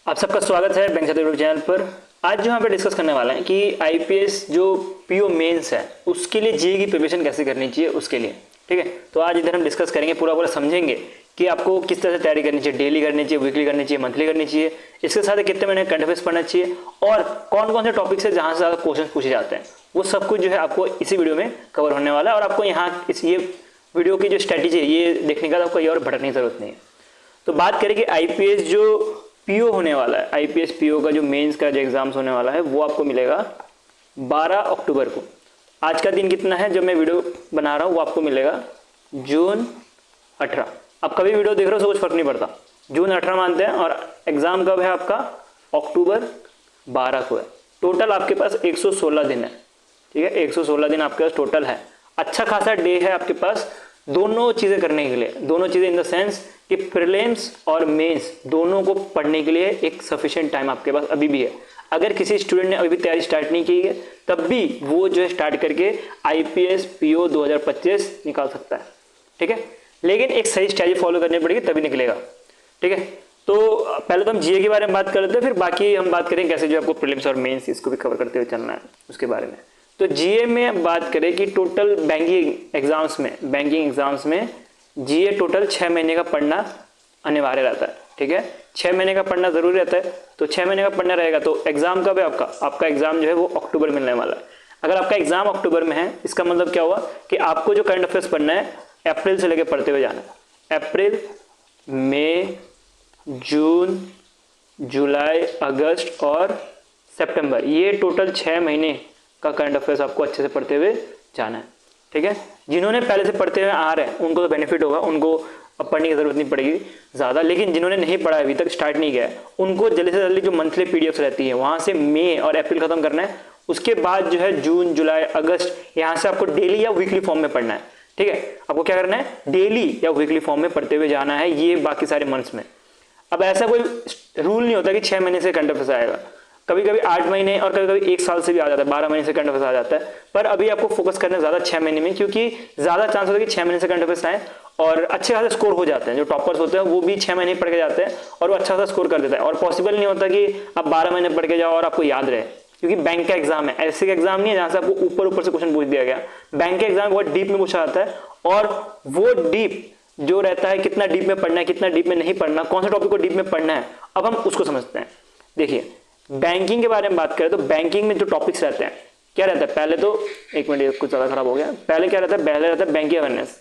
आप सबका स्वागत है बैंक यूट्यूब चैनल पर। आज जो यहाँ पे डिस्कस करने वाला है कि आईपीएस जो पीओ मेंस है उसके लिए जीए की प्रिपरेशन कैसे करनी चाहिए उसके लिए। ठीक है, तो आज इधर हम डिस्कस करेंगे, पूरा समझेंगे कि आपको किस तरह से तैयारी करनी चाहिए, डेली करनी चाहिए, वीकली करनी चाहिए, मंथली करनी चाहिए, इसके साथ कितने महीने करंट अफेयर्स पढ़ना चाहिए और कौन कौन से टॉपिक्स है जहाँ से ज़्यादा क्वेश्चन पूछे जाते हैं, वो सब कुछ जो है आपको इसी वीडियो में कवर होने वाला है। और आपको यहाँ ये वीडियो की जो स्ट्रैटेजी है ये देखने का आपको ये और भटकने की जरूरत नहीं है। तो बात करें कि आईपीएस जो पीओ होने वाला है, आईपीएस पीओ का जो मेंस का जो एग्जाम्स होने वाला है वो आपको मिलेगा 12 अक्टूबर को। आज का दिन कितना है जब मैं वीडियो बना रहा हूँ, वो आपको मिलेगा जून 18। आप कभी वीडियो देख रहे हो तो कुछ फर्क नहीं पड़ता, जून 18 मानते हैं। और एग्जाम कब है आपका? अक्टूबर 12 को है। टोटल आपके पास 116 दिन है। ठीक है, 116 दिन आपके पास टोटल है। अच्छा खासा डे है आपके पास दोनों चीज़ें करने के लिए। दोनों चीज़ें इन द सेंस कि प्रीलिम्स और मेंस दोनों को पढ़ने के लिए एक सफिशिएंट टाइम आपके पास अभी भी है। अगर किसी स्टूडेंट ने अभी भी तैयारी स्टार्ट नहीं की है तब भी वो जो है स्टार्ट करके आईपीएस पीओ 2025 निकाल सकता है। ठीक है, लेकिन एक सही स्ट्रैटेजी फॉलो करनी पड़ेगी तभी निकलेगा। ठीक है, तो पहले तो हम जीए के बारे में बात कर लेते हैं, फिर बाकी हम बात करें कैसे जो आपको प्रीलिम्स और मेंस इसको भी कवर करते हुए चलना है उसके बारे में। तो जीए में बात करें कि टोटल बैंकिंग एग्जाम्स में जीए टोटल 6 महीने का पढ़ना अनिवार्य रहता है। ठीक है, 6 महीने का पढ़ना जरूरी रहता है। तो 6 महीने का पढ़ना रहेगा। तो एग्जाम कब है आपका एग्जाम जो है वो अक्टूबर में मिलने वाला है। अगर आपका एग्जाम अक्टूबर में है इसका मतलब क्या हुआ कि आपको जो करंट अफेयर्स पढ़ना है अप्रैल से लेकर पढ़ते हुए जाना है। अप्रैल, मई, जून, जुलाई, अगस्त और सितंबर, ये टोटल 6 महीने का करंट अफेयर्स आपको अच्छे से पढ़ते हुए जाना है। ठीक है, जिन्होंने पहले से पढ़ते हुए आ रहे हैं उनको तो बेनिफिट होगा, उनको अब पढ़ने की जरूरत नहीं पड़ेगी ज़्यादा। लेकिन जिन्होंने नहीं पढ़ा अभी तक, स्टार्ट नहीं किया है, उनको जल्दी से जल्दी जो मंथली पीडीएफ रहती है वहाँ से मई और अप्रैल खत्म करना है। उसके बाद जो है जून, जुलाई, अगस्त, यहाँ से आपको डेली या वीकली फॉर्म में पढ़ना है। ठीक है, आपको क्या करना है? डेली या वीकली फॉर्म में पढ़ते हुए जाना है ये बाकी सारे मंथ्स में। अब ऐसा कोई रूल नहीं होता कि 6 महीने से करंट अफेयर्स आएगा। कभी कभी 8 महीने और कभी कभी 1 साल से भी आ जाता है, 12 महीने से करंट अफेयर्स आ जाता है। पर अभी आपको फोकस करना ज़्यादा 6 महीने में, क्योंकि ज़्यादा चांस होता है कि 6 महीने से करंट अफेयर्स आए और अच्छे खासे स्कोर हो जाते हैं। जो टॉपर्स होते हैं वो भी 6 महीने पढ़ के जाते हैं और वो अच्छा खासा स्कोर कर देता है। और पॉसिबल नहीं होता कि आप 12 महीने पढ़ के जाओ और आपको याद रहे, क्योंकि बैंक का एग्जाम है, ऐसे का एग्जाम नहीं है जहाँ से आपको ऊपर से क्वेश्चन पूछ दिया गया। बैंक का एग्जाम बहुत डीप में पूछा जाता है और वो डीप जो रहता है, कितना डीप में पढ़ना है, कितना डीप में नहीं पढ़ना, कौन से टॉपिक को डीप में पढ़ना है, अब हम उसको समझते हैं। देखिए, बैंकिंग के बारे में बात करें तो बैंकिंग में जो टॉपिक्स रहते हैं क्या रहता है? पहले तो एक मिनट, कुछ ज़्यादा खराब हो गया। पहले क्या रहता है? पहले रहता है बैंकिंग अवेयरनेस।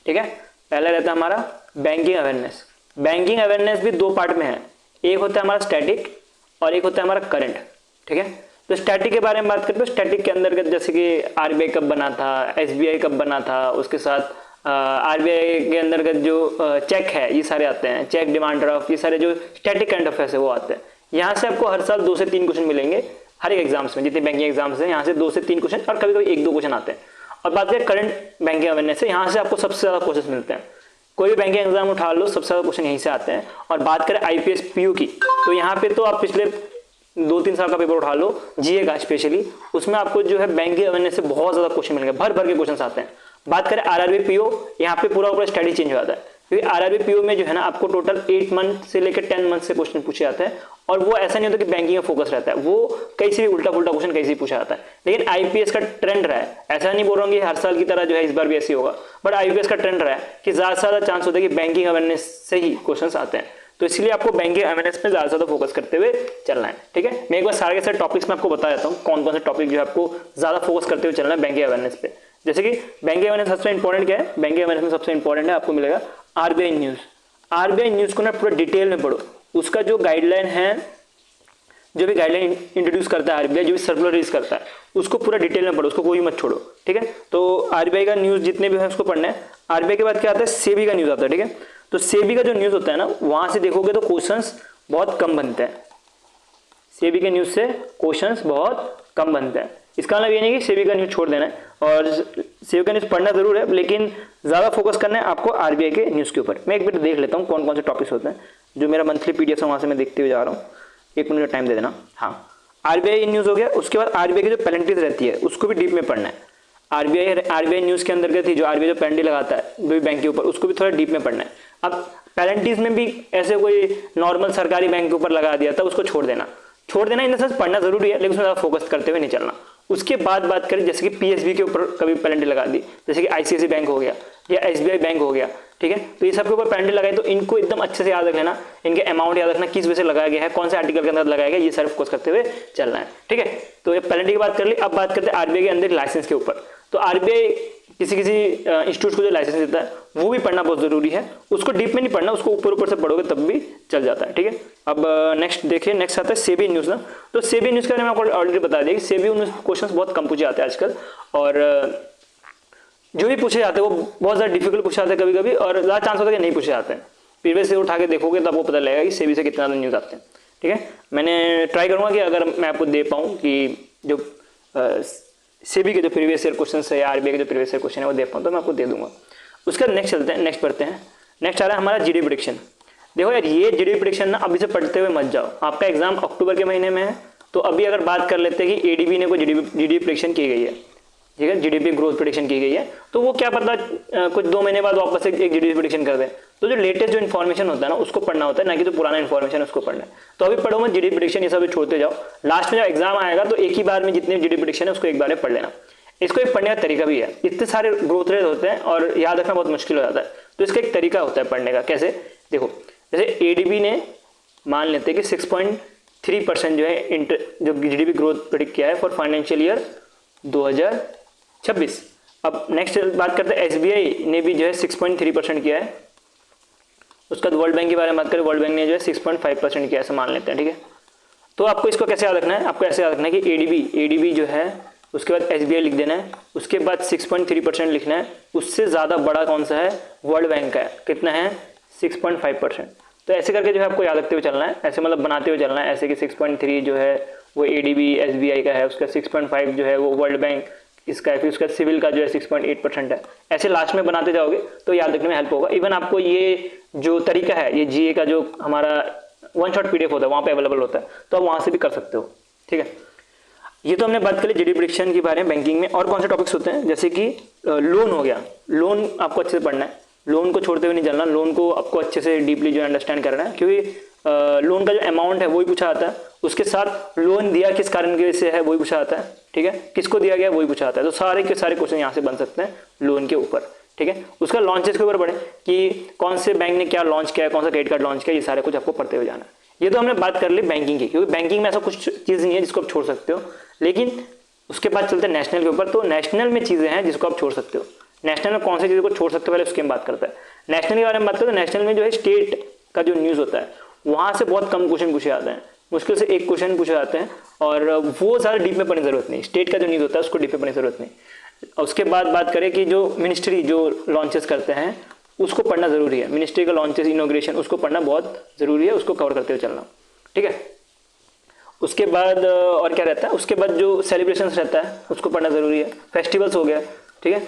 ठीक है, पहले रहता है हमारा बैंकिंग अवेयरनेस। बैंकिंग अवेयरनेस भी 2 पार्ट में है, एक होता है हमारा स्टैटिक और एक होता है हमारा करंट। ठीक है, तो स्टैटिक के बारे में बात करें तो स्टैटिक के अंतर्गत जैसे कि आरबीआई कब बना था, एसबीआई कब बना था, उसके साथ आरबीआई के अंतर्गत जो चेक है ये सारे आते हैं, चेक, डिमांड ड्राफ्ट, ये सारे जो स्टैटिक करंट अफेयर्स है वो आते हैं। यहाँ से आपको हर साल 2 से 3 क्वेश्चन मिलेंगे हर एक एग्जाम्स में, जितने बैंकिंग एग्जाम्स हैं यहाँ से 2 से 3 क्वेश्चन और कभी कभी 1-2 क्वेश्चन आते हैं। और बात करें करंट बैंकिंग अवेयरनेस से, यहाँ से आपको सबसे ज़्यादा क्वेश्चन मिलते हैं। कोई भी बैंकिंग एग्जाम उठा लो, सबसे ज़्यादा क्वेश्चन यहीं से आते हैं। और बात करें आईपीएस पीयू की, तो यहाँ पे तो आप पिछले 2-3 साल का पेपर उठा लो जीए का स्पेशली, उसमें आपको जो है बैंकिंग अवेयरनेस से बहुत ज़्यादा क्वेश्चन मिलेंगे, भर भर के क्वेश्चन आते हैं। बात करें आरआरबी पीओ, यहाँ पे पूरा स्टडी चेंज हो जाता है, क्योंकि आरआरबी पीओ में जो है ना आपको टोटल 8 मंथ से लेकर 10 मंथ से क्वेश्चन पूछे जाते हैं। और वो ऐसा नहीं होता कि बैंकिंग में फोकस रहता है, वो कहीं से भी उल्टा पुल्टा क्वेश्चन कहीं से पूछा जाता है। लेकिन आईपीएस का ट्रेंड रहा है, ऐसा नहीं बोल रहा हूँ कि हर साल की तरह जो है इस बार भी ऐसे होगा, बट आईपीएस का ट्रेंड रहा है कि ज़्यादा से ज़्यादा चांस होता है कि बैंकिंग अवेयरनेस से ही क्वेश्चन आते हैं। तो इसलिए आपको बैंकिंग अवेयरनेस में ज़्यादा से ज़्यादा फोकस करते हुए चलना है। ठीक है, मैं एक बार सारे के सारे टॉपिक्स में आपको बता देता हूँ कौन कौन से टॉपिक जो है आपको ज़्यादा फोकस करते हुए चलना है बैंकिंग अवेयरनेस पे। जैसे कि बैंकिंग अवेयरनेस सबसे इंपॉर्टेंट क्या है? बैंकिंग अवेयरनेस में सबसे इंपॉर्टेंट है, आपको मिलेगा आरबीआई न्यूज़। आरबीआई न्यूज़ को ना पूरा डिटेल में पढ़ो, उसका जो गाइडलाइन है, जो भी गाइडलाइन इंट्रोड्यूस करता है आरबीआई, जो भी सर्कुलर रिलीज करता है, उसको पूरा डिटेल में पढ़ो, उसको कोई मत छोड़ो। ठीक है, तो आरबीआई का न्यूज़ जितने भी है उसको पढ़ना है। आरबीआई के बाद क्या आता है? सेबी का न्यूज़ आता है। ठीक है, तो सेबी का जो न्यूज़ होता है ना, वहाँ से देखोगे तो क्वेश्चंस बहुत कम बनते हैं। सेबी के न्यूज़ से क्वेश्चंस बहुत कम बनते हैं। इसका मतलब ये नहीं कि सेबी का न्यूज़ छोड़ देना है, और सेबी का न्यूज़ पढ़ना जरूर है, लेकिन ज़्यादा फोकस करना है आपको आरबीआई के न्यूज़ के ऊपर। मैं एक मिनट देख लेता हूँ कौन कौन से टॉपिक्स होते हैं, जो मेरा मंथली पीडीएफ है वहाँ से मैं देखते हुए जा रहा हूँ। 1 मिनट का टाइम दे देना। हाँ, आरबीआई न्यूज़ हो गया। उसके बाद आरबीआई की जो पेनल्टीज रहती है उसको भी डीप में पढ़ना है। आरबीआई न्यूज़ के अंतर्गत ही जो आरबीआई जो पेनल्टी लगाता है बैंक के ऊपर, उसको भी थोड़ा डीप में पढ़ना है। अब पेनल्टीज में भी ऐसे कोई नॉर्मल सरकारी बैंक के ऊपर लगा दिया था, उसको छोड़ देना इन द सेंस पढ़ना जरूरी है, लेकिन उसमें ज़्यादा फोकस करते हुए नहीं चलना। उसके बाद बात करें जैसे कि पीएसबी के ऊपर कभी पेनल्टी लगा दी, जैसे कि आईसीआईसी बैंक हो गया या एसबीआई बैंक हो गया, ठीक है, तो ये सब के ऊपर पेनल्टी लगाई, तो इनको एकदम अच्छे से याद रख लेना, इनके अमाउंट याद रखना, किस वजह से लगाया गया है, कौन से आर्टिकल के अंदर लगाया गया, ये सारा फोकस करते हुए चलना है, ठीक है। तो ये पेनल्टी की बात कर ली। अब बात करते हैं आरबीआई के अंदर लाइसेंस के ऊपर। तो आरबीआई किसी इंस्टीट्यूट को जो लाइसेंस देता है वो भी पढ़ना बहुत जरूरी है, उसको डीप में नहीं पढ़ना, उसको ऊपर से पढ़ोगे तब भी चल जाता है, ठीक है। अब नेक्स्ट देखिए, नेक्स्ट आता है सेबी न्यूज़ ना। तो सेबी न्यूज़ के बारे में आपको ऑलरेडी बता दिया कि सेबी न्यूज़ क्वेश्चंस बहुत कम पूछे जाते हैं आजकल, और जो भी पूछे जाते हैं वो बहुत ज़्यादा डिफिकल्ट पूछे जाते हैं कभी कभी, और ज़्यादा चांस होता है कि नहीं पूछे जाते हैं। प्रीवियस से उठा के देखोगे तब आपको पता लगेगा कि सेबी से कितना ज़्यादा न्यूज़ आते हैं, ठीक है। मैंने ट्राई करूँगा कि अगर मैं आपको दे पाऊँ कि जो सेबी के जो प्रीवियस ईयर क्वेश्चन है या आरबीआई के जो प्रीवियस ईयर क्वेश्चन है वो दे पाऊँ तो मैं आपको दे दूंगा। उसके बाद नेक्स्ट चलते हैं, नेक्स्ट पढ़ते हैं। नेक्स्ट आ रहा है हमारा जीडी प्रेडिक्शन। देखो यार, ये जीडी प्रेडिक्शन ना अभी से पढ़ते हुए मत जाओ, आपका एग्जाम अक्टूबर के महीने में है। तो अभी अगर बात कर लेते हैं कि एडीबी ने कोई जीडी प्रेडिक्शन की गई है, ठीक है, जीडीपी ग्रोथ प्रेडिक्शन की गई है, तो वो क्या पता कुछ 2 महीने बाद वापस एक जीडीपी प्रेडिक्शन कर दे। तो जो लेटेस्ट जो इन्फॉर्मेशन होता है ना उसको पढ़ना होता है, ना कि जो पुराना इन्फॉर्मेशन है उसको पढ़ना है। तो अभी पढ़ो मत जीडीपी प्रेडिक्शन, ये सब छोड़ते जाओ। लास्ट में जब एग्जाम आएगा तो एक ही बार में जितने जीडीपी प्रेडिक्शन है उसको एक बार में पढ़ लेना। इसको एक पढ़ने का तरीका भी है, इतने सारे ग्रोथ रेट होते हैं और याद रखना बहुत मुश्किल हो जाता है, तो इसका एक तरीका होता है पढ़ने का। कैसे, देखो, जैसे एडीबी ने मान लेते हैं कि 6.3% जो है जो जीडीपी ग्रोथ प्रेडिक्ट किया है फॉर फाइनेंशियल ईयर 2026। अब नेक्स्ट बात करते हैं, एसबीआई ने भी जो है 6.3% किया है। उसका वर्ल्ड बैंक के बारे में बात करें, वर्ल्ड बैंक ने जो है 6.5% किया है, ऐसा मान लेते हैं, ठीक है। तो आपको इसको कैसे याद रखना है, आपको ऐसे याद रखना है कि एडीबी जो है, उसके बाद एसबीआई लिख देना है, उसके बाद 6.3% लिखना है। उससे ज़्यादा बड़ा कौन सा है, वर्ल्ड बैंक का है, कितना है 6.5%। तो ऐसे करके जो है आपको याद रखते हुए चलना है, ऐसे मतलब बनाते हुए चलना है, ऐसे कि 6.3 जो है वो एडीबी एसबीआई का है, उसका 6.5 जो है वो वर्ल्ड बैंक इसका है, फिर उसका सिविल का जो है 6.8% है। ऐसे लास्ट में बनाते जाओगे तो याद रखने में हेल्प होगा। इवन आपको ये जो तरीका है, ये जीए का जो हमारा वन शॉट पीडीएफ होता है वहाँ पे अवेलेबल होता है, तो आप वहाँ से भी कर सकते हो, ठीक है। ये तो हमने बात करी जीडी प्रेडिक्शन के बारे में बैंकिंग में। और कौन से टॉपिक्स होते हैं, जैसे कि लोन हो गया, लोन आपको अच्छे से पढ़ना है, लोन को छोड़ते हुए नहीं चलना, लोन को आपको अच्छे से डीपली जो अंडरस्टैंड करना है, क्योंकि लोन का जो अमाउंट है वही पूछा जाता है, उसके साथ लोन दिया किस कारण की वजह से है वही पूछा जाता है, ठीक है, किसको दिया गया वही पूछा जाता है। तो सारे के सारे क्वेश्चन यहाँ से बन सकते हैं लोन के ऊपर, ठीक है। उसका लॉन्चेस के ऊपर पढ़े कि कौन से बैंक ने क्या लॉन्च किया है, कौन सा क्रेडिट कार्ड लॉन्च किया, ये सारे कुछ आपको पढ़ते हुए जाना है। ये तो हमने बात कर ली बैंकिंग की, क्योंकि बैंकिंग में ऐसा कुछ चीज़ नहीं है जिसको आप छोड़ सकते हो। लेकिन उसके बाद चलते हैं नेशनल के ऊपर। तो नेशनल में चीज़ें हैं जिसको आप छोड़ सकते हो। नेशनल में कौन सी चीज़ों को छोड़ सकते हो पहले उसकी हम बात करते हैं। नेशनल के बारे में बात करें तो नेशनल में जो है स्टेट का जो न्यूज़ होता है वहाँ से बहुत कम क्वेश्चन पूछे जाते हैं, मुश्किल से एक क्वेश्चन पूछे जाते हैं, और वो ज़्यादा डीप में पढ़ने की जरूरत नहीं। स्टेट का जो न्यूज़ होता है उसको डीप में पढ़ने की जरूरत नहीं। उसके बाद बात करें कि जो मिनिस्ट्री जो लॉन्चेस करते हैं उसको पढ़ना जरूरी है। मिनिस्ट्री का लॉन्चेस, इनॉग्रेशन, उसको पढ़ना बहुत जरूरी है, उसको कवर करते हुए चलना, ठीक है। उसके बाद और क्या रहता है, उसके बाद जो सेलिब्रेशंस रहता है उसको पढ़ना जरूरी है। फेस्टिवल्स हो गया, ठीक है,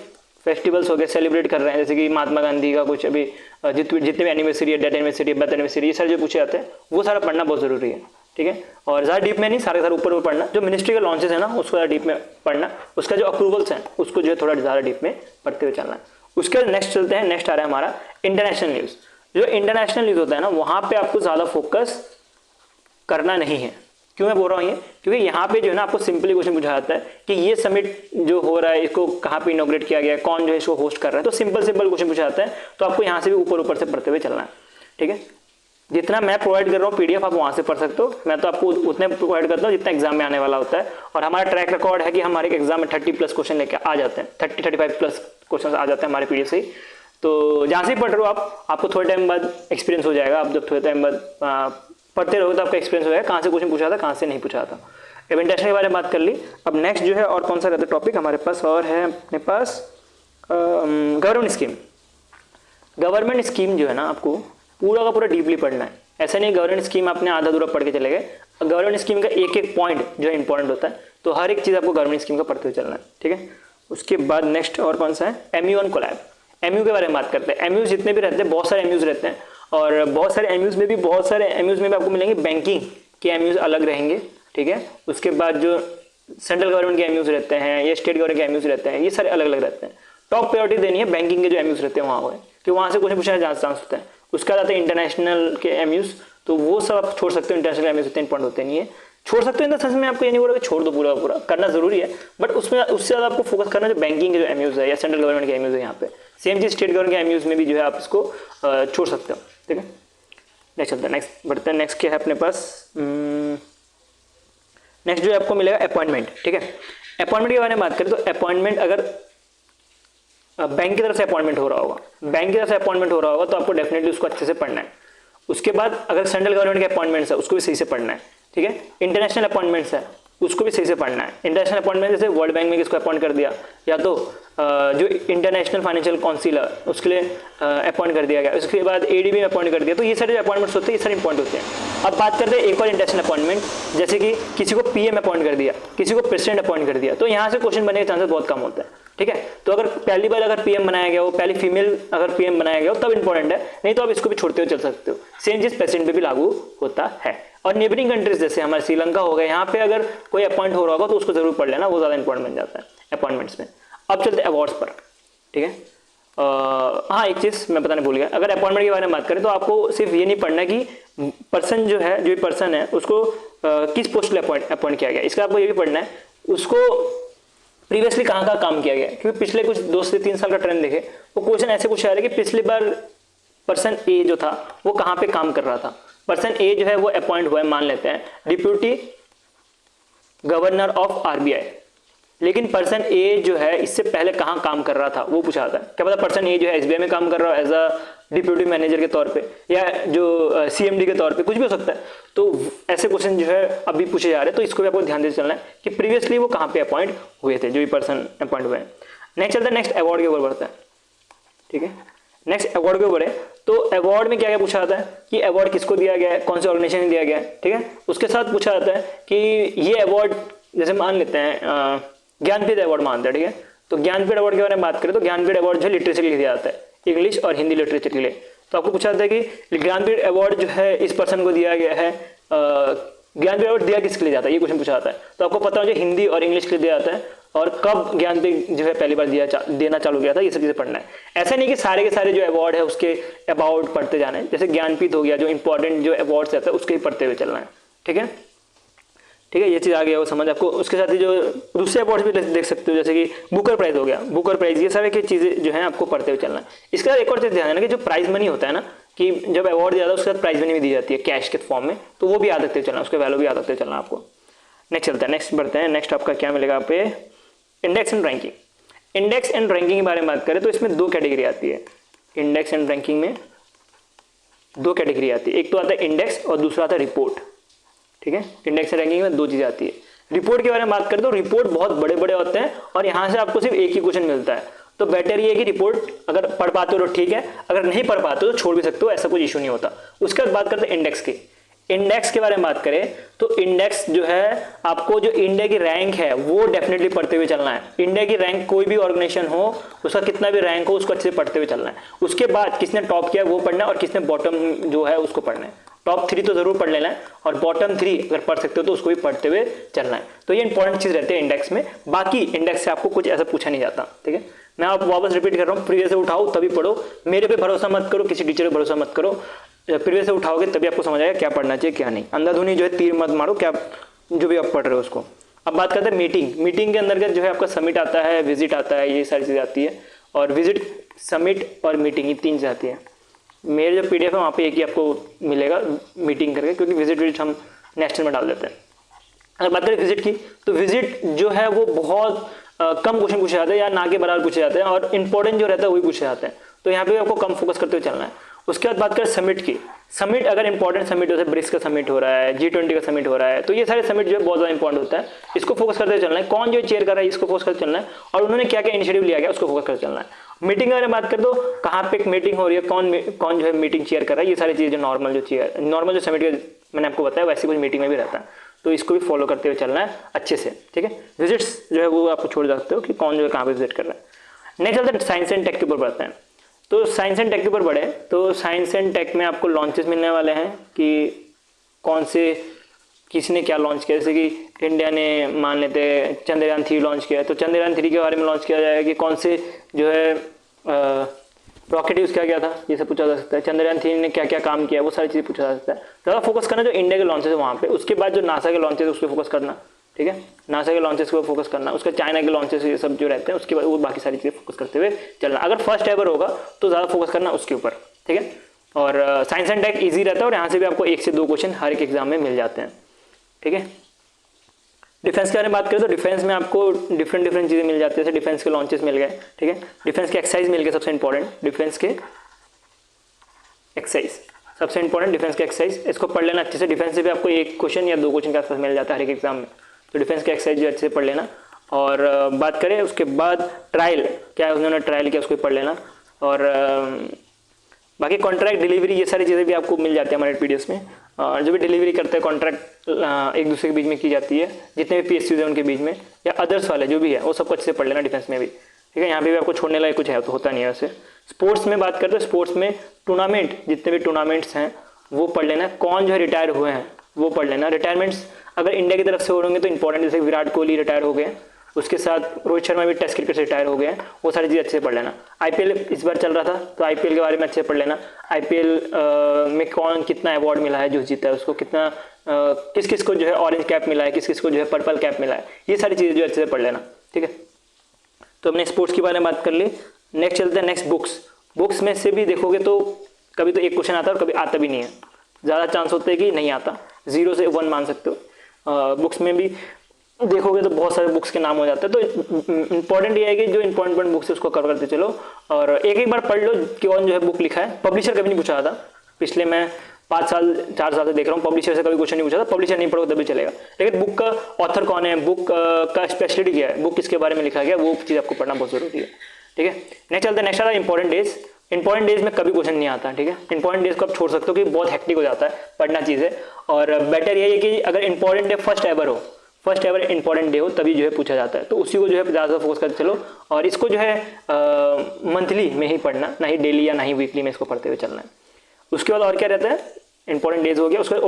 फेस्टिवल्स हो गए, सेलिब्रेट कर रहे हैं, जैसे कि महात्मा गांधी का कुछ अभी जितने भी एनिवर्सरी है, डेथ एनिवर्सरी, बर्थ एनिवर्सरी, ये सारे जो पूछे जाते हैं वो सारा पढ़ना बहुत जरूरी है, ठीक है। और ज़्यादा डीप में नहीं, सारे ऊपर पढ़ना। जो मिनिस्ट्री का लॉन्चेस है ना उसको ज़्यादा डीप में पढ़ना, उसका जो अप्रूवल्स हैं उसको जो है थोड़ा ज़्यादा डीप में पढ़ते हुए चलना है। उसके बाद नेक्स्ट चलते हैं, नेक्स्ट आ रहा है हमारा इंटरनेशनल न्यूज़। जो इंटरनेशनल न्यूज़ होता है ना वहाँ पर आपको ज़्यादा फोकस करना नहीं है। क्यों मैं बोल रहा हूँ ये, क्योंकि यहाँ पे जो है ना आपको सिंपली क्वेश्चन पूछा जाता है कि ये समिट जो हो रहा है इसको कहाँ पे इनॉग्रेट किया गया है, कौन जो है इसको होस्ट कर रहा है। तो सिंपल क्वेश्चन पूछा जाता है, तो आपको यहाँ से भी ऊपर से पढ़ते हुए चलना है, ठीक है। जितना मैं प्रोवाइड कर रहा हूँ पीडीएफ आप वहाँ से पढ़ सकते हो, मैं तो आपको उतने प्रोवाइड करता हूँ जितना एग्जाम में आने वाला होता है। और हमारा ट्रैक रिकॉर्ड है कि हमारे एग्जाम में 30+ क्वेश्चन लेके आ जाते हैं, 30-35+ क्वेश्चन आ जाते हैं हमारे पीडीएफ से ही। तो जहाँ से पढ़ रहे हो आपको थोड़े टाइम बाद एक्सपीरियंस हो जाएगा। आप जब थोड़े टाइम बाद पढ़ते रहोगे तो आपका एक्सपीरियंस हो जाएगा कहाँ से क्वेश्चन पूछा था, कहाँ से नहीं पूछा था। अब इंटरनेशनल के बारे में बात कर ली। अब नेक्स्ट जो है और कौन सा रहता है टॉपिक हमारे पास, और है अपने पास गवर्नमेंट स्कीम। गवर्नमेंट स्कीम जो है ना आपको पूरा का पूरा डीपली पढ़ना है। ऐसा नहीं गवर्नमेंट स्कीम आपने आधा अधूरा पढ़ के चले गए। गवर्नमेंट स्कीम का एक एक पॉइंट जो है इंपॉर्टेंट होता है, तो हर एक चीज़ आपको गवर्नमेंट स्कीम का पढ़ते हुए चलना है, ठीक है। उसके बाद नेक्स्ट और कौन सा है, एमयू ऑन कोलैब। एमयू के बारे में बात करते हैं। एमयूज जितने भी रहते हैं, बहुत सारे एमयूज रहते हैं, और बहुत सारे एमयूज में भी आपको मिलेंगे बैंकिंग के एमयूज अलग रहेंगे, ठीक है। उसके बाद जो सेंट्रल गवर्नमेंट के एमयूज रहते हैं, ये स्टेट गवर्नमेंट के एमयूज रहते हैं, ये सारे अलग अलग रहते हैं। टॉप प्रायोरिटी देनी है बैंकिंग के जो एमयूज रहते हैं वहाँ हुए, कि वहाँ से कुछ पूछने का चांस होता है। उसके बाद आते हैं इंटरनेशनल के एमयूज, तो वो सब आप छोड़ सकते हो, इंटरनेशनल एमयूज इतने इंपॉर्टेंट होते नहीं है, छोड़ सकते हो इन द सेंस में आपको ये नहीं बोला कि छोड़ दो, पूरा पूरा करना जरूरी है, बट उसमें उससे ज़्यादा आपको फोकस करना जो बैंकिंग के जो एमयूज है या सेंट्रल गवर्नमेंट के एमयूज है यहाँ पे। सेम चीज स्टेट गवर्नमेंट के एमयूज में भी जो है आप इसको छोड़ सकते हो, ठीक है। नेक्स्ट चलते हैं, नेक्स्ट बढ़ते हैं। नेक्स्ट क्या है अपने पास, नेक्स्ट जो आपको मिलेगा अपॉइंटमेंट, ठीक है। अपॉइंटमेंट के बारे में बात करें तो अपॉइंटमेंट अगर बैंक की तरफ से अपॉइंटमेंट हो रहा होगा, बैंक की तरफ से अपॉइंटमेंट हो रहा होगा तो आपको डेफिनेटली उसको अच्छे से पढ़ना है। उसके बाद अगर सेंट्रल गवर्नमेंट के अपॉइंटमेंट्स है उसको भी सही से पढ़ना है, ठीक है। इंटरनेशनल अपॉइंटमेंट्स है उसको भी सही से पढ़ना है। इंटरनेशनल अपॉइंटमेंट जैसे वर्ल्ड बैंक में किसको अपॉइंट कर दिया, या तो जो इंटरनेशनल फाइनेंशियल काउंसिल है उसके लिए अपॉइंट कर दिया गया, उसके बाद एडीबी में अपॉइंट कर दिया, तो ये सारे जो अपॉइंटमेंट्स होते हैं ये सारे इंपॉर्टेंट होते हैं। अब बात करते हैं एक और इंटरनेशनल अपॉइंटमेंट, जैसे कि किसी को पीएम अपॉइंट कर दिया, किसी को प्रेसिडेंट अपॉइंट कर दिया, तो यहाँ से क्वेश्चन बनने के चांसेस बहुत कम होते हैं, ठीक है। तो अगर पहली बार अगर पीएम बनाया गया हो, पहली फीमेल अगर पीएम बनाया गया हो तब इंपॉर्टेंट है, नहीं तो आप इसको भी छोड़ते हुए चल सकते हो। सेम चीज प्रेसिडेंट पे भी लागू होता है। और नेबरिंग कंट्रीज जैसे हमारे श्रीलंका हो गया, यहाँ पे अगर कोई अपॉइंट हो रहा होगा तो उसको जरूर पढ़ लेना, वो ज्यादा इंपॉर्टेंट बन जाता है अपॉइंटमेंट्स में। अब चलते हैं अवार्ड्स पर, ठीक है। हाँ एक चीज मैं बताने भूल गया, अगर अपॉइंटमेंट के बारे में बात करें तो आपको सिर्फ ये नहीं पढ़ना कि पर्सन जो है, जो पर्सन है उसको किस पोस्ट पे अपॉइंट किया गया, इसका आपको ये भी पढ़ना है उसको प्रीवियसली कहाँ काम किया गया, क्योंकि पिछले कुछ 2 से 3 साल का ट्रेंड देखे वो क्वेश्चन ऐसे पूछा जा रहा है कि पिछली बार पर्सन ए जो था वो कहाँ पे काम कर रहा था। पर्सन ए जो है वो अपॉइंट हुआ है, मान लेते हैं डिप्यूटी गवर्नर ऑफ आरबीआई, लेकिन पर्सन ए जो है इससे पहले कहाँ काम कर रहा था वो पूछा जाता है। क्या पता पर्सन ए जो है एसबीआई में काम कर रहा है एज अ डिप्यूटी मैनेजर के तौर पे, या जो सीएमडी के तौर पे, कुछ भी हो सकता है। तो ऐसे क्वेश्चन जो है अभी पूछे जा रहे हैं, तो इसको भी आपको ध्यान दे चलना है कि प्रीवियसली वो कहाँ पे अपॉइंट हुए थे, जो भी पर्सन अपॉइंट हुए हैं। नेक्स्ट चलता है, नेक्स्ट अवार्ड के ऊपर बढ़ता है, ठीक है। नेक्स्ट अवार्ड के ऊपर है, तो अवार्ड में क्या क्या पूछा जाता है कि अवार्ड किसको दिया गया है, कौन से ऑर्गेनाइजेशन ने दिया गया है, ठीक है। उसके साथ पूछा जाता है कि ये अवार्ड जैसे मान लेते हैं ज्ञानपीठ अवार्ड मानते हैं, ठीक है। तो ज्ञानपीठ अवार्ड के बारे में बात करें तो ज्ञानपीठ अवार्ड जो है लिटरेचर के लिए दिया जाता है, इंग्लिश और हिंदी लिटरेचर के लिए। तो आपको पूछा जाता है कि ज्ञानपीठ अवार्ड जो है इस पर्सन को दिया गया है, ज्ञानपीठ अवार्ड दिया किसके लिए जाता है, ये क्वेश्चन पूछा जाता है। तो आपको पता हो हिंदी और इंग्लिश के लिए दिया जाता है, और कब ज्ञानपीठ जो है पहली बार देना चालू किया था, ये सब चीजें पढ़ना है। ऐसा नहीं कि सारे के सारे जो अवार्ड है उसके अबाउट पढ़ते जाना है, जैसे ज्ञानपीठ हो गया, जो इंपॉर्टेंट जो अवार्ड्स रहता है उसके ही पढ़ते हुए चलना है, ठीक है। ठीक है, ये चीज आ गया वो समझ आपको। उसके साथ ही जो दूसरे अवार्ड भी देख सकते हो, जैसे कि बुकर प्राइज हो गया, बुकर प्राइज, ये सारे की चीजें जो है आपको पढ़ते हुए चलना है। इसके बाद एक और चीज ध्यान देना कि जो प्राइज मनी होता है ना, कि जब अवार्ड दिया जाता है उसके साथ प्राइज मनी भी दी जाती है कैश के फॉर्म में, तो वो भी याद रखते हुए चलना, उसके वैल्यू भी याद रखते हुए चलना आपको। नेक्स्ट चलता है, नेक्स्ट बढ़ते हैं। नेक्स्ट आपका क्या मिलेगा पे, index and ranking. Index and ranking के बारे में बात करें तो इसमें 2 कैटेगरी आती है। इंडेक्स एंड रैंकिंग में 2 कैटेगरी आती है, एक तो आता है इंडेक्स और दूसरा आता है रिपोर्ट, ठीक है। इंडेक्स एंड रैंकिंग में 2 चीजें आती है। रिपोर्ट के बारे में बात करें तो रिपोर्ट बहुत बड़े बड़े होते हैं और यहाँ से आपको सिर्फ एक ही क्वेश्चन मिलता है, तो बेटर ये है कि रिपोर्ट अगर पढ़ पाते हो तो ठीक है, अगर नहीं पढ़ पाते हो तो छोड़ भी सकते हो, ऐसा कोई इशू नहीं होता। उसके बाद बात करते हैं इंडेक्स की। इंडेक्स के बारे में बात करें तो इंडेक्स जो है आपको जो इंडिया की रैंक है वो डेफिनेटली पढ़ते हुए चलना है। इंडिया की रैंक कोई भी ऑर्गेनाइजेशन हो उसका कितना भी रैंक हो उसको अच्छे से पढ़ते हुए चलना है। उसके बाद किसने टॉप किया वो पढ़ना है और किसने बॉटम जो है उसको पढ़ना है। टॉप 3 तो जरूर पढ़ लेना है और बॉटम 3 अगर पढ़ सकते हो तो उसको भी पढ़ते हुए चलना है। तो ये इंपॉर्टेंट चीज रहती है इंडेक्स में। बाकी इंडेक्स से आपको कुछ ऐसा पूछा नहीं जाता, ठीक है। मैं आप वापस रिपीट कर रहा हूँ, प्रीवियस से उठाओ तभी पढ़ो, मेरे पे भरोसा मत करो, किसी टीचर पे भरोसा मत करो। प्रीवियस से उठाओगे तभी आपको समझ आएगा क्या पढ़ना चाहिए क्या नहीं। अंधाधुनी जो है तीर मत मारो, क्या जो भी आप पढ़ रहे हो उसको। अब बात करते हैं मीटिंग। मीटिंग के अंतर्गत जो है आपका समिट आता है, विजिट आता है, ये सारी चीजें आती है। और विजिट, समिट और मीटिंग, ये 3 चीजें आती है। मेरे जो पीडीएफ है वहाँ पे एक ही आपको मिलेगा मीटिंग करके, क्योंकि विजिट हम नेक्स्ट में डाल देते हैं। अगर बात करें विजिट की तो विजिट जो है वो बहुत कम क्वेश्चन पूछे जाते हैं या ना के बराबर पूछे जाते हैं, और इंपॉर्टेंट जो रहता है वही पूछे जाते हैं, तो यहाँ पे आपको कम फोकस करते हुए चलना है। उसके बाद बात करें समिट की। समिट अगर इंपॉर्टेंट समिट जैसे ब्रिक्स का समिट हो रहा है, G20 का समिट हो रहा है, तो ये सारे समिट जो है बहुत ज्यादा इंपॉर्टेंट होता है, इसको फोकस करते हुए चलना है। कौन जो चेयर कर रहा है इसको फोकस करते चलना है, और उन्होंने क्या क्या इनिशिएटिव लिया गया उसको फोकस करते चलना है। मीटिंग के बारे में बात करें तो कहाँ पे एक मीटिंग हो रही है, कौन जो है मीटिंग चेयर कर रहा है, ये सारी चीजें नॉर्मल जो समिट के मैंने आपको बताया वैसे कुछ मीटिंग में भी रहता है, तो इसको भी फॉलो करते हुए चलना है अच्छे से, ठीक है। विजिट्स जो है वो आपको छोड़ सकते हो कि कौन जो है कहाँ पे विजिट कर रहा है। नेक्स्ट चलते हैं साइंस एंड टेक के ऊपर बढ़ते हैं। तो साइंस एंड टेक के ऊपर बढ़े तो साइंस एंड टेक में आपको लॉन्चेस मिलने वाले हैं कि कौन से किसी ने क्या लॉन्च किया, जैसे कि इंडिया ने मान लेते चंद्रयान 3 लॉन्च किया है, तो चंद्रयान 3 के बारे में लॉन्च किया जाएगा कि कौन से जो है रॉकेट यूज़ किया गया था, ये सब पूछा जा सकता है। चंद्रयान 3 ने क्या क्या काम किया, वो सारी चीज़ें पूछा जा सकता है। ज़्यादा फोकस करना जो इंडिया के लॉन्चेस है वहाँ पे, उसके बाद जो नासा के लॉन्चेस है उस पर फोकस करना, ठीक है, नासा के लॉन्चेस को फोकस करना, उसका चाइना के लॉन्चेस ये सब जो रहते हैं उसके बाद वो बाकी सारी चीज़ें फोकस करते हुए चलना। अगर फर्स्ट एवर होगा तो ज़्यादा फोकस करना उसके ऊपर, ठीक है। और साइंस एंड टेक ईजी रहता है और यहाँ से भी आपको 1 से 2 क्वेश्चन हर एक एग्जाम में मिल जाते हैं, ठीक है। डिफेंस के बारे में बात करें तो डिफेंस में आपको डिफरेंट चीज़ें मिल जाती है, जैसे डिफेंस के लॉन्चेस मिल गए, ठीक है, डिफेंस के एक्सरसाइज मिल गए, सबसे इंपॉर्टेंट डिफेंस के एक्सरसाइज, सबसे इंपॉर्टेंट डिफेंस के एक्सरसाइज, इसको पढ़ लेना अच्छे से। डिफेंस से भी आपको 1 क्वेश्चन या 2 क्वेश्चन के आसपास मिल जाता है हर एक एग्जाम में, तो डिफेंस के एक्सरसाइज जो अच्छे से पढ़ लेना। और बात करें उसके बाद ट्रायल, क्या उन्होंने ट्रायल किया उसको पढ़ लेना। और बाकी कॉन्ट्रैक्ट डिलीवरी ये सारी चीज़ें भी आपको मिल जाती है हमारे पीडीएफ में। और जो भी डिलीवरी करते हैं कॉन्ट्रैक्ट एक दूसरे के बीच में की जाती है, जितने भी पीएसयूज हैं उनके बीच में या अदर्स वाले जो भी है वो सबको अच्छे से पढ़ लेना डिफेंस में भी, ठीक है। यहाँ पे भी आपको छोड़ने लायक कुछ है तो होता नहीं है वैसे। स्पोर्ट्स में बात करते हैं, स्पोर्ट्स में टूर्नामेंट जितने भी टूर्नामेंट्स हैं वो पढ़ लेना, कौन जो है रिटायर हुए हैं वो पढ़ लेना। रिटायरमेंट्स अगर इंडिया की तरफ से हो रहे होंगे तो इंपॉर्टेंट, जैसे विराट कोहली रिटायर हो गए, उसके साथ रोहित शर्मा भी टेस्ट क्रिकेट से रिटायर हो गए हैं, वो सारी चीज़ अच्छे से पढ़ लेना। आईपीएल इस बार चल रहा था तो आईपीएल के बारे में अच्छे से पढ़ लेना। आईपीएल में कौन कितना अवार्ड मिला है, जो जीता है उसको कितना, किस किस को जो है ऑरेंज कैप मिला है, किस किस को जो है पर्पल कैप मिला है, ये सारी चीज़ें जो अच्छे से पढ़ लेना, ठीक है। तो हमने स्पोर्ट्स के बारे में बात कर ली। नेक्स्ट चलते हैं नेक्स्ट बुक्स। बुक्स में से भी देखोगे तो कभी तो 1 क्वेश्चन आता है और कभी आता भी नहीं है, ज़्यादा चांस होते हैं कि नहीं आता, 0 से 1 मान सकते हो। बुक्स में भी देखोगे तो बहुत सारे बुक्स के नाम हो जाते हैं, तो इंपॉर्टेंट ये है कि जो इंपॉर्टेंट बुक्स है उसको कवर करते चलो और एक बार पढ़ लो कि कौन जो है बुक लिखा है। पब्लिशर कभी नहीं पूछा था, पिछले मैं 4 साल से देख रहा हूँ, पब्लिशर से कभी क्वेश्चन नहीं पूछा था। पब्लिशर नहीं पढ़ोगे तभी चलेगा, लेकिन बुक का ऑथर कौन है, बुक का स्पेशलिटी क्या है, बुक किसके बारे में लिखा गया, वो चीज़ आपको पढ़ना बहुत जरूरी है, ठीक है। नेक्स्ट चलते हैं, नेक्स्ट आता है इंपॉर्टेंट डेज। इंपॉर्टेंट डेज में कभी क्वेश्चन नहीं आता, ठीक है। इंपॉर्टेंट डेज को आप छोड़ सकते हो कि बहुत हेक्टिक हो जाता है पढ़ना चीज़ें, और बेटर ये है कि अगर important day first ever important day हो तभी जो है पूछा जाता है, तो उसी को जो है ज़्यादा फोकस करते चलो। और इसको जो है मंथली में ही पढ़ना, ना ही डेली या ना ही वीकली में इसको पढ़ते हुए चलना है। उसके बाद और क्या रहता है, इंपॉर्टेंट डेज हो गया, उसके बाद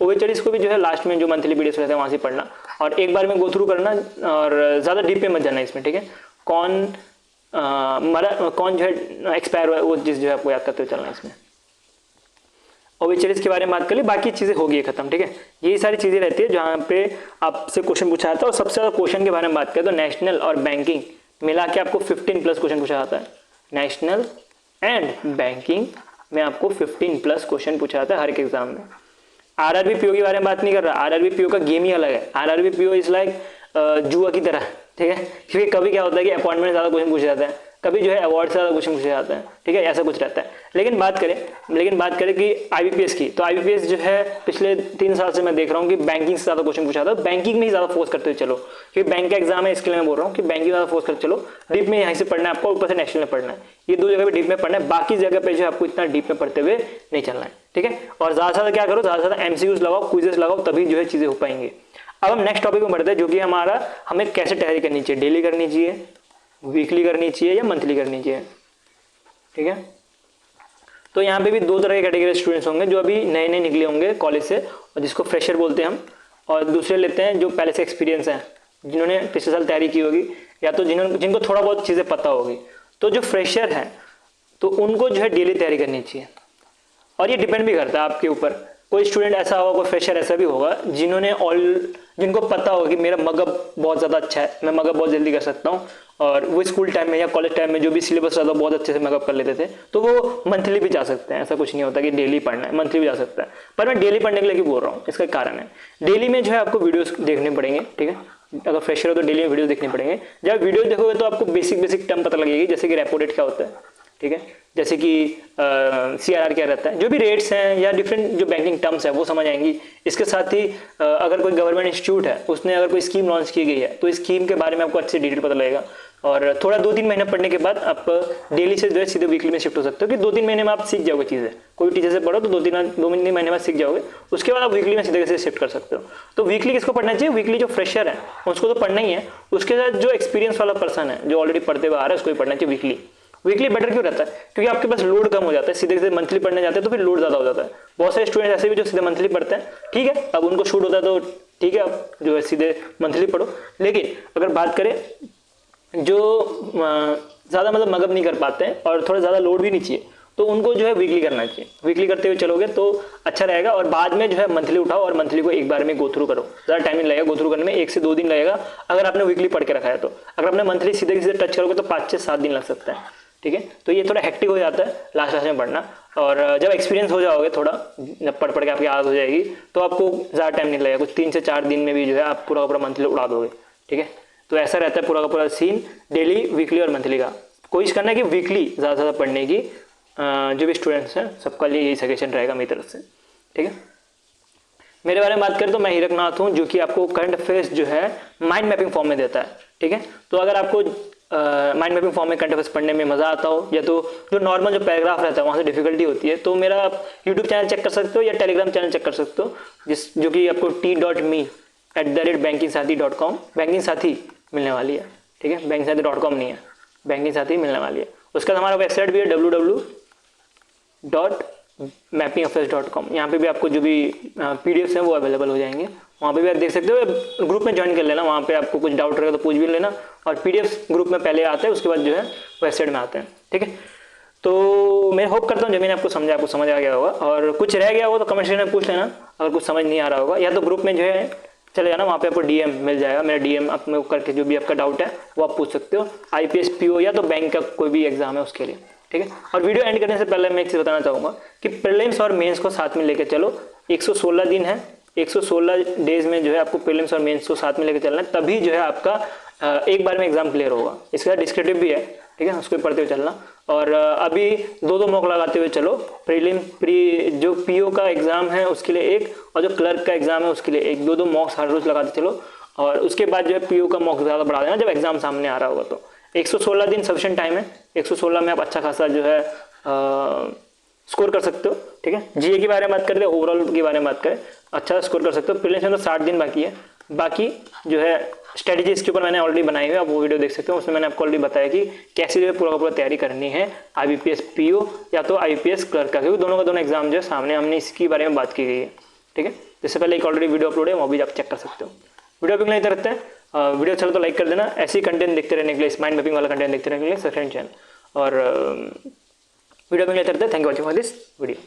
ओबिचरीज को भी जो है लास्ट में जो मंथली पीडीएफ रहता है वहाँ से पढ़ना और एक बार में गो थ्रू करना और ज़्यादा डीप में मत जाना इसमें, ठीक है। कौन कौन जो है एक्सपायर हुआ है वो चीज़ जो है आपको याद करते हुए चलना है इसमें। ओबिचरीज के बारे में बात कर ली, बाकी चीज़ें होगी खत्म, ठीक है। यही सारी चीज़ें रहती है जहाँ पे आपसे क्वेश्चन पूछा जाता है। और सबसे ज़्यादा क्वेश्चन के बारे में बात करें तो नेशनल और बैंकिंग मिला के आपको 15+ क्वेश्चन पूछा जाता है। नेशनल एंड बैंकिंग में आपको 15+ क्वेश्चन पूछा जाता है हर एक एग्जाम में। आरआरबी पीओ के बारे में बात नहीं कर रहा, आरआरबी पीओ का गेम ही अलग है। आरआरबी पीओ इज लाइक जुआ की तरह, ठीक है, क्योंकि कभी क्या होता है कि अपॉइंटमेंट ज़्यादा क्वेश्चन पूछे जाते हैं, कभी जो है अवार्ड से ज़्यादा क्वेश्चन पूछे जाते हैं, ठीक है, ऐसा कुछ रहता है। लेकिन बात करें कि आईबीपीएस की, तो आईबीपीएस जो है पिछले 3 साल से मैं देख रहा हूँ कि बैंकिंग से ज़्यादा क्वेश्चन पूछा जाता है। बैंकिंग में ही ज़्यादा फोकस करते हुए चलो, क्योंकि बैंक का एग्जाम है, इसके लिए मैं बोल रहा हूँ कि बैंकिंग ज़्यादा फोकस करते चलो। डीप में यहाँ से पढ़ना है आपको, ऊपर से नेशनल में पढ़ना है, ये 2 जगह पे डीप में पढ़ना है, बाकी जगह पे जो है आपको इतना डीप में पढ़ते हुए नहीं चलना है, ठीक है। और ज़्यादा से ज़्यादा क्या करो, ज़्यादा से ज़्यादा एमसीक्यूज लगाओ, क्विजेस लगाओ, तभी जो है चीज़ें हो पाएंगी। अब हम नेक्स्ट टॉपिक में बढ़ते हैं, जो कि हमें कैसे तैयारी करनी चाहिए, डेली करनी चाहिए, वीकली करनी चाहिए या मंथली करनी चाहिए, ठीक है। तो यहाँ पे भी 2 तरह के कैटेगरी स्टूडेंट्स होंगे, जो अभी नए निकले होंगे कॉलेज से और जिसको फ्रेशर बोलते हैं हम, और दूसरे लेते हैं जो पहले से एक्सपीरियंस है, जिन्होंने पिछले साल तैयारी की होगी या तो जिनको थोड़ा बहुत चीज़ें पता होगी। तो जो फ्रेशर हैं तो उनको जो है डेली तैयारी करनी चाहिए, और ये डिपेंड भी करता है आपके ऊपर। कोई स्टूडेंट ऐसा होगा, कोई फ्रेशर ऐसा भी होगा जिनको पता होगा कि मेरा मगअप बहुत ज़्यादा अच्छा है, मैं मगअप बहुत जल्दी कर सकता हूँ, और वो स्कूल टाइम में या कॉलेज टाइम में जो भी सिलेबस रहता है बहुत अच्छे से मगअप कर लेते थे, तो वो मंथली भी जा सकते हैं। ऐसा कुछ नहीं होता कि डेली पढ़ना है, मंथली भी जा सकता है। पर मैं डेली पढ़ने के लिए बोल रहा हूँ, इसका कारण है डेली में जो है आपको वीडियोस देखने पड़ेंगे, ठीक है। अगर फ्रेशर हो तो डेली में वीडियो देखने पड़ेंगे। जब वीडियो देखोगे तो आपको बेसिक टर्म पता लगेगी, जैसे कि रेपो रेट क्या होता है, ठीक है, जैसे कि CRR क्या रहता है, जो भी रेट्स हैं या डिफरेंट जो बैंकिंग टर्म्स है वो समझ आएंगी। इसके साथ ही अगर कोई गवर्नमेंट इंस्टीट्यूट है, उसने अगर कोई स्कीम लॉन्च की गई है तो इस स्कीम के बारे में आपको अच्छे डिटेल पता लगेगा। और थोड़ा 2-3 महीने पढ़ने के बाद आप डेली से जो है सीधे वीकली में शिफ्ट हो सकते हो, कि 2-3 महीने में आप सीख जाओगे चीज़ें। कोई भी टीचर से पढ़ो तो 2-3 महीने में सीख जाओगे, उसके बाद आप वीकली में सीधे से शिफ्ट कर सकते हो। तो वीकली किसको पढ़ना चाहिए, वीकली जो फ्रेशर है उसको तो पढ़ना ही है, उसके साथ जो एक्सपीरियंस वाला पर्सन है जो ऑलरेडी पढ़ते हुए आ रहा है उसको भी पढ़ना चाहिए वीकली। वीकली बेटर क्यों रहता है? क्योंकि आपके पास लोड कम हो जाता है, सीधे सीधे मंथली पढ़ने जाते हैं तो फिर लोड ज़्यादा हो जाता है। बहुत सारे स्टूडेंट्स ऐसे भी जो सीधे मंथली पढ़ते हैं, ठीक है, अब उनको शूट होता है तो ठीक है, अब जो है सीधे मंथली पढ़ो। लेकिन अगर बात करें जो ज़्यादा मतलब मगअप नहीं कर पाते हैं और थोड़ा ज़्यादा लोड भी नहीं चाहिए, तो उनको जो है वीकली करना चाहिए। वीकली करते हुए चलोगे तो अच्छा रहेगा, और बाद में जो है मंथली उठाओ और मंथली को एक बार में गो थ्रू करो। ज़्यादा टाइम नहीं लगेगा गो थ्रू करने में, 1 से 2 दिन लगेगा अगर आपने वीकली पढ़ के रखा है तो। अगर आपने मंथली सीधे सीधे टच करोगे तो 5 से 7 दिन लग सकता है, ठीक है। तो ये थोड़ा हेक्टिक हो जाता है लास्ट में पढ़ना, और जब एक्सपीरियंस हो जाओगे थोड़ा, जब पढ़ के आपकी आदत हो जाएगी तो आपको ज़्यादा टाइम नहीं लगेगा, कुछ 3 से 4 दिन में भी जो है आप पूरा पूरा मंथली उड़ा दोगे, ठीक है। तो ऐसा रहता है पूरा का पूरा सीन डेली, वीकली और मंथली का। कोशिश करना है कि वीकली ज़्यादा से ज़्यादा पढ़ने की, जो भी स्टूडेंट्स हैं सबका लिए यही सजेशन रहेगा मेरी तरफ से, ठीक है। मेरे बारे में बात करें तो मैं हीरकनाथ हूँ, जो कि आपको करंट अफेयर्स जो है माइंड मैपिंग फॉर्म में देता है, ठीक है। तो अगर आपको माइंड मैपिंग फॉर्म में करंट अफेयर्स पढ़ने में मज़ा आता हो, या तो जो नॉर्मल जो पैराग्राफ रहता है वहाँ से डिफिकल्टी होती है, तो मेरा आप यूट्यूब चैनल चेक कर सकते हो या टेलीग्राम चैनल चेक कर सकते हो, जो कि आपको t.me@bankingsathi.com बैंकिंग साथी मिलने वाली है, ठीक है। bankingsathi.com नहीं है, बैंकिंग साथी मिलने वाली है। उसका हमारा वेबसाइट भी है www.mappingaffairs.com। यहाँ पे भी आपको जो भी PDFs हैं वो अवेलेबल हो जाएंगे, वहाँ पे भी आप देख सकते हो। ग्रुप में ज्वाइन कर लेना, वहाँ पे आपको कुछ डाउट रहेगा तो पूछ भी लेना, और PDFs ग्रुप में पहले आते हैं, उसके बाद जो है वेबसाइट में आते हैं, ठीक है। तो मैं होप करता हूँ जो मैंने आपको समझा, आपको समझ आ गया होगा, और कुछ रह गया होगा तो कमेंट सेक्शन में पूछ लेना। अगर कुछ समझ नहीं आ रहा होगा, या तो ग्रुप में जो है चले जाना, वहाँ पे आपको DM मिल जाएगा, मेरा DM आप में करके जो भी आपका डाउट है वो आप पूछ सकते हो, IPS PO या तो बैंक का कोई भी एग्जाम है उसके लिए, ठीक है। और वीडियो एंड करने से पहले मैं एक चीज़ बताना चाहूँगा कि प्रीलिम्स और मेंस को साथ में लेकर चलो। 116 दिन है, 116 डेज में जो है आपको प्रीलिम्स और मेंस को साथ में लेकर चलना है, तभी जो है आपका एक बार में एग्जाम क्लियर होगा। इसके साथ डिस्क्रिप्टिव भी है, ठीक है, उसको पढ़ते हुए चलना। और अभी 2-2 मॉक लगाते हुए चलो, जो PO का एग्जाम है उसके लिए एक, और जो क्लर्क का एग्जाम है उसके लिए एक, 2-2 मॉक्स हर रोज लगाते चलो। और उसके बाद जो है PO का मॉक ज़्यादा बढ़ा देना जब एग्जाम सामने आ रहा होगा। तो 116 दिन सफिशिएंट टाइम है, 116 में आप अच्छा खासा जो है स्कोर कर सकते हो, ठीक है। GA के बारे में बात करें, ओवरऑल के बारे में बात करें, अच्छा स्कोर कर सकते हो। प्रीलिम्स में तो 60 दिन बाकी है, बाकी जो है स्ट्रेटेजी इसके ऊपर मैंने ऑलरेडी बनाई हुई है, आप वो वीडियो देख सकते हो। उसमें मैंने आपको ऑलरेडी बताया कि कैसे जो है पूरा तैयारी करनी है IBPS PO या तो IPS क्लर्क का, क्योंकि दोनों का दोनों एग्जाम जो है सामने, हमने इसके बारे में बात की गई है, ठीक है। इससे पहले एक ऑलरेडी वीडियो अपलोड है, वो भी आप चेक कर सकते हो। वीडियो अभी नहीं रखते हैं, वीडियो अच्छा तो लाइक कर देना। ऐसी कंटेंट देखते रहने के लिए, माइंड मैपिंग वाला कंटेंट देखते रहने के लिए सब्सक्राइब चैनल, और वीडियो अभी नहीं रखते हैं। Thank you watching for this video.